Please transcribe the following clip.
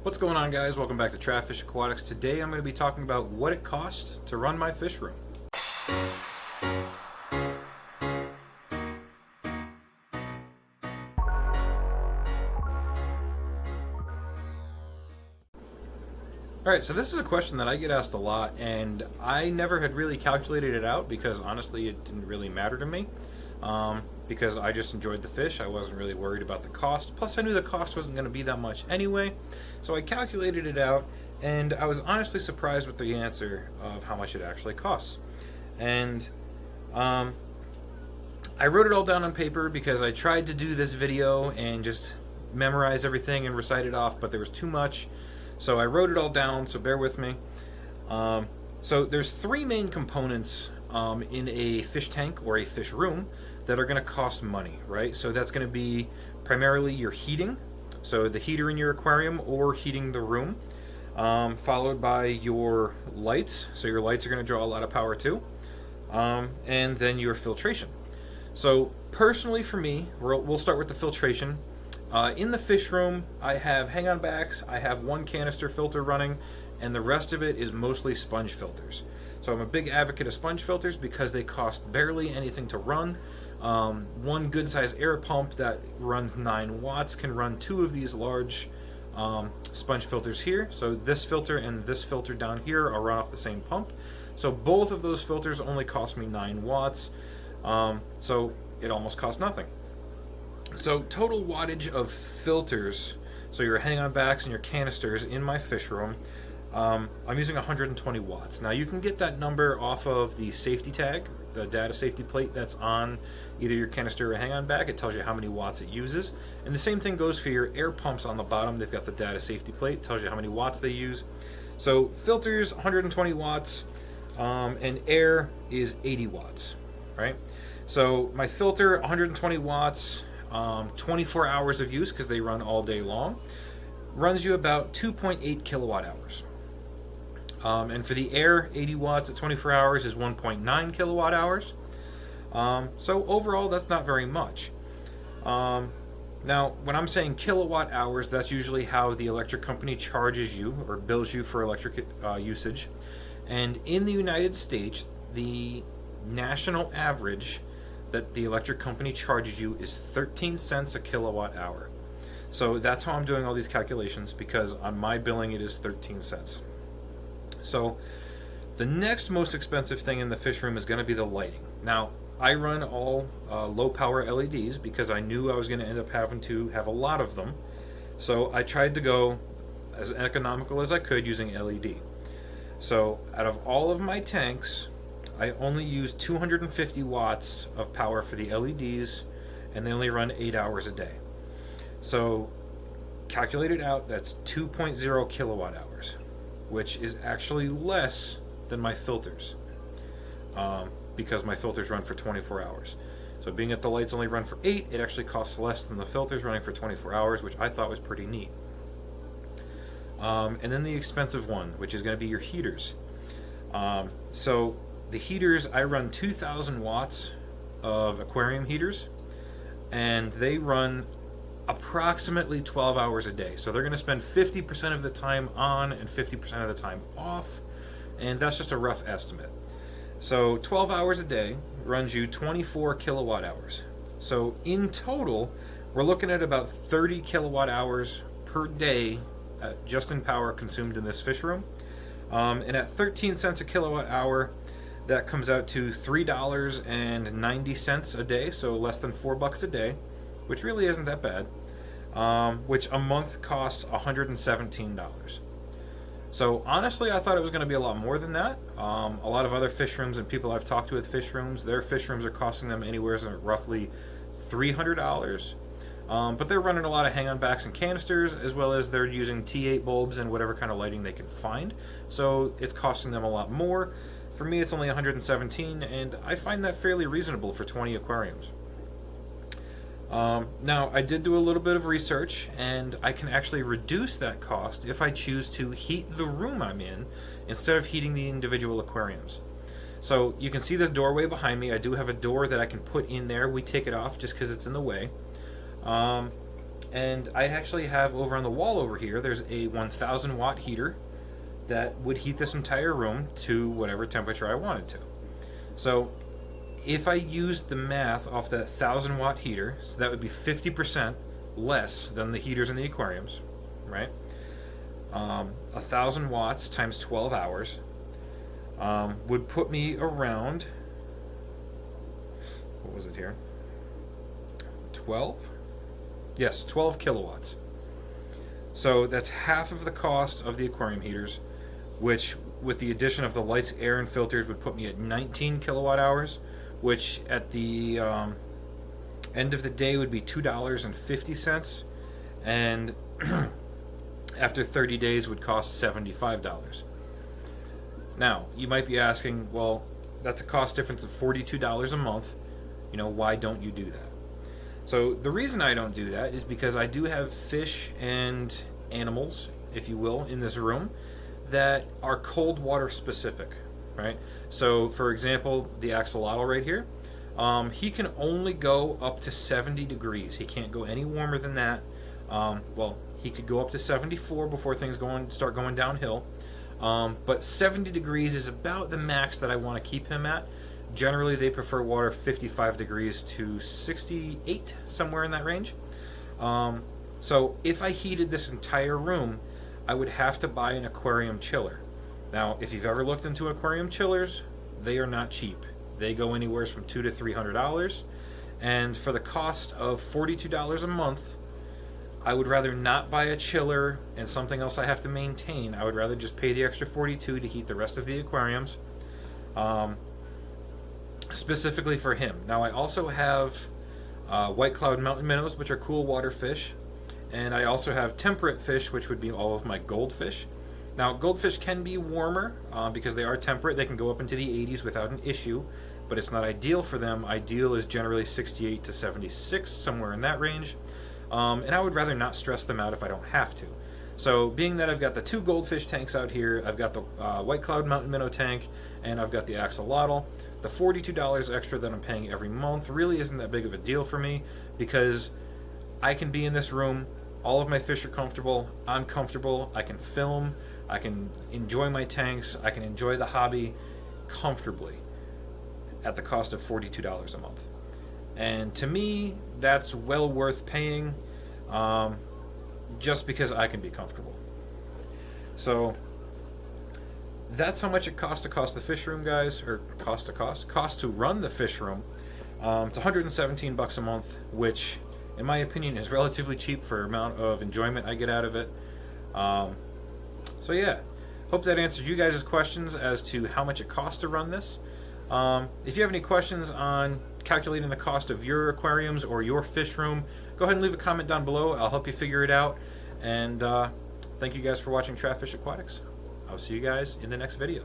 What's going on, guys? Welcome back to Fish Aquatics. Today I'm going to be talking about what it costs to run my fish room. Alright, so this is a question that I get asked a lot, and I never had really calculated it out because honestly it didn't really matter to me. Because I just enjoyed the fish. I wasn't really worried about the cost. Plus I knew the cost wasn't going to be that much anyway. So I calculated it out, and I was honestly surprised with the answer of how much it actually costs. And I wrote it all down on paper because I tried to do this video and just memorize everything and recite it off, but there was too much. So I wrote it all down, so bear with me. So there's three main components in a fish tank or a fish room that are going to cost money, right? So that's going to be primarily your heating, so the heater in your aquarium or heating the room, followed by your lights, so your lights are going to draw a lot of power too, and then your filtration. So personally for me, we'll start with the filtration. In the fish room, I have hang-on backs, I have one canister filter running, and the rest of it is mostly sponge filters. So I'm a big advocate of sponge filters because they cost barely anything to run. One good sized air pump that runs 9 watts can run 2 of these large sponge filters here. So this filter and this filter down here are run off the same pump. So both of those filters only cost me 9 watts. So it almost costs nothing. So total wattage of filters, so your hang-on backs and your canisters in my fish room, I'm using 120 watts. Now you can get that number off of the safety tag, the data safety plate that's on either your canister or hang-on back. It tells you how many watts it uses. And the same thing goes for your air pumps on the bottom. They've got the data safety plate, tells you how many watts they use. So filters 120 watts, and air is 80 watts, right? So my filter 120 watts, 24 hours of use because they run all day long, runs you about 2.8 kilowatt hours. And for the air, 80 watts at 24 hours is 1.9 kilowatt hours. So overall, that's not very much. Now, when I'm saying kilowatt hours, that's usually how the electric company charges you or bills you for electric usage. And in the United States, the national average that the electric company charges you is 13 cents a kilowatt hour. So that's how I'm doing all these calculations, because on my billing it is 13 cents. So the next most expensive thing in the fish room is going to be the lighting. Now I run all low power LEDs because I knew I was going to end up having to have a lot of them. So I tried to go as economical as I could using LED. So out of all of my tanks, I only use 250 watts of power for the LEDs, and they only run 8 hours a day. So calculate it out, that's 2.0 kilowatt hours, which is actually less than my filters, because my filters run for 24 hours. So being that the lights only run for 8, it actually costs less than the filters running for 24 hours, which I thought was pretty neat. And then the expensive one, which is going to be your heaters. So the heaters, I run 2,000 watts of aquarium heaters, and they run approximately 12 hours a day. So they're going to spend 50% of the time on and 50% of the time off, and that's just a rough estimate. So 12 hours a day runs you 24 kilowatt hours. So in total, we're looking at about 30 kilowatt hours per day just in power consumed in this fish room. And at 13 cents a kilowatt hour, that comes out to $3.90 a day, so less than $4 a day, which really isn't that bad, which a month costs $117. So honestly, I thought it was going to be a lot more than that. A lot of other fish rooms and people I've talked to with fish rooms, their fish rooms are costing them anywhere from roughly $300. But they're running a lot of hang-on backs and canisters, as well as they're using T8 bulbs and whatever kind of lighting they can find. So it's costing them a lot more. For me, it's only $117, and I find that fairly reasonable for 20 aquariums. Now, I did do a little bit of research, and I can actually reduce that cost if I choose to heat the room I'm in instead of heating the individual aquariums. So you can see this doorway behind me. I do have a door that I can put in there. We take it off just because it's in the way. And I actually have over on the wall over here, there's a 1000 watt heater that would heat this entire room to whatever temperature I wanted to. So if I used the math off that 1000 watt heater, so that would be 50% less than the heaters in the aquariums, right? 1000 watts times 12 hours would put me around, what was it here? 12? Yes, 12 kilowatts. So that's half of the cost of the aquarium heaters, which with the addition of the lights, air, and filters would put me at 19 kilowatt hours, which at the end of the day would be $2.50, and after 30 days would cost $75. Now, you might be asking, well, that's a cost difference of $42 a month. You know, why don't you do that? So the reason I don't do that is because I do have fish and animals, if you will, in this room that are cold water specific, right? So for example, the axolotl right here, he can only go up to 70 degrees. He can't go any warmer than that. Well, he could go up to 74 before things start going downhill. But 70 degrees is about the max that I want to keep him at. Generally, they prefer water 55 degrees to 68, somewhere in that range. So if I heated this entire room, I would have to buy an aquarium chiller. Now, if you've ever looked into aquarium chillers, they are not cheap. They go anywhere from $200 to $300, and for the cost of $42 a month, I would rather not buy a chiller and something else I have to maintain. I would rather just pay the extra $42 to heat the rest of the aquariums, specifically for him. Now, I also have white cloud mountain minnows, which are cool water fish. And I also have temperate fish, which would be all of my goldfish. Now, goldfish can be warmer because they are temperate. They can go up into the 80s without an issue, but it's not ideal for them. Ideal is generally 68 to 76, somewhere in that range. And I would rather not stress them out if I don't have to. So being that I've got the 2 goldfish tanks out here, I've got the white cloud mountain minnow tank, and I've got the axolotl, the $42 extra that I'm paying every month really isn't that big of a deal for me, because I can be in this room, all of my fish are comfortable, I'm comfortable, I can film, I can enjoy my tanks, I can enjoy the hobby comfortably at the cost of $42 a month. And to me, that's well worth paying, just because I can be comfortable. So that's how much it costs to cost the fish room, guys, or cost to run the fish room. It's $117 a month, which in my opinion is relatively cheap for the amount of enjoyment I get out of it. So yeah, hope that answered you guys' questions as to how much it costs to run this. If you have any questions on calculating the cost of your aquariums or your fish room, go ahead and leave a comment down below. I'll help you figure it out. And thank you guys for watching Trap Fish Aquatics. I'll see you guys in the next video.